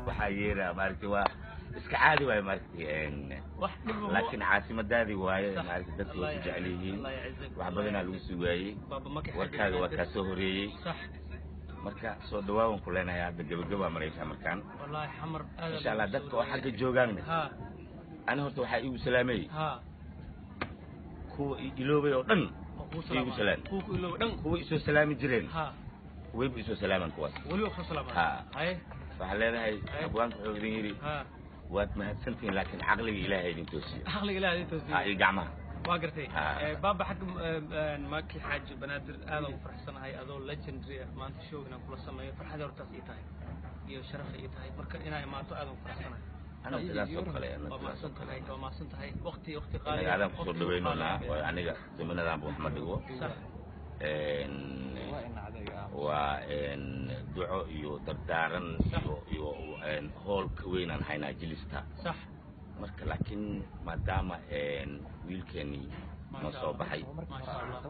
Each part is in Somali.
وحييرة ماركتي عادي واي ماركتي لكن عاصمة دادي واي ماركتي دكتور جعليين وحبنا الوسوي وكذا وكسهري صح marka soo dhawaan ku leenahay hadda gabagaba maraysa markaan wallahi xamar insha Allah dadka oo xagga joogaan ana horta waxa igu salaamay ku iloobay oo dhan igu salaam ku iloobay dhan ku isu salaami jireen way isu salaaman kuwaas wali oo salaaman hay waxa leedahay abwaan ku xogdin yiri waad mahadsantiin laakiin aqliga Ilaahay idin toosiyo aqliga Ilaahay idin toosiyo ay gacmaha واقرتي بابا حق ماكي حاج بنادر هذا وفرحسنا هاي هذول ليجندري ما انت شوقنا كل سمايه فرحه ورتاس ايتاي iyo sharaf ay tahay marka inay maato aad u faraxsanahay ana sidaas oo kale ma santahay waqti qaali aad ku soo dhaweynona waa aniga simanada Maxamed digo waa duco iyo dardaaran iyo hool ka weynaan hayna jilista صح marka laakiin maadaama wiilkeeni ma soo baxay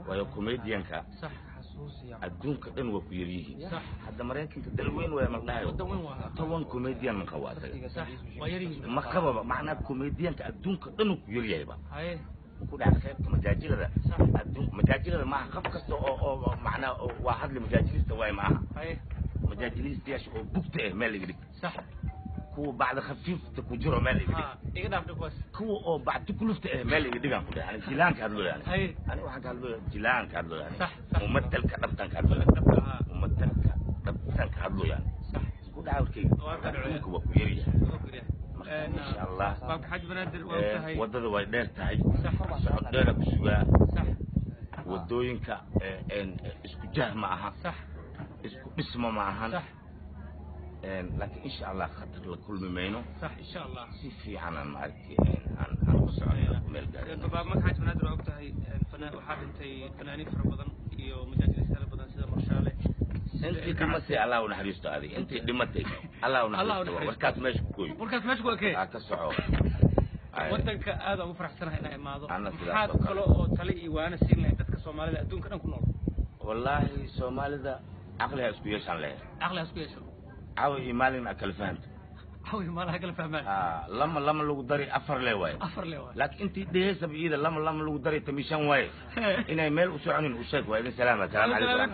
waayo comedianka sax xasuusiya adduunka dhan waa ku yar yihiin sax hadda mareykanka dalweyn waa maqnaay toban comedian ma qawaatay sax waa yar yihiin ma qababa macna comedianka adduunka dhan ku yar yahay ba hay ku dhac qaybta majaajilada sax adduunka majaajilada ma qab kasto oo macna waa hadli majaajilista way ma aha hay majaajilista oo bugta meel igdig sax كو بعد خفيف تكوجرو مالي إيه قدام تقوس كو أو بعد تكلفت مالي قدام كده يعني جيلان كارلو يعني أنا واحد قالوا جيلان كارلو يعني صح ممثل كدبتان كارلو ممثل كدبتان كارلو يعني صح كده عاوز كي كو كويري إن شاء الله بابك حاج بنادر وقتها وضد ويدير تاعي صح صدر بسوا صح ودوينك إن اسكو جاه معها صح اسكو اسمه معها صح لكن إن شاء الله خطر لكل مينو صح إن شاء الله في عنا معركة عن قصة ملقا بابا ما حاج بنادر وقتها هي فنان وحاب أنتي فنانين في رمضان يو مجاجل سنة بدن سيدا مرشالة أنت دمتي الله ونحريستو هذه أنت دمتي الله ونحريستو وركات مشكوي وركات مشكوي كي كسعو ودنك هذا مفرح سنة هنا ماضو حاد كلو تلي وانا سين له دتك Soomaaliya adduunka dhan ku nool wallahi Soomaalida aqliga isku yeeshan leh aqliga isku yeeshan عاوي مالين أكل فهمت عاوي مالها أكل فهمت لما لو دري أفر لي واي لكن أنت ده سب إذا لما لو دري تمشان واي إن إيميل وسعنين وشك واي سلامة سلام عليكم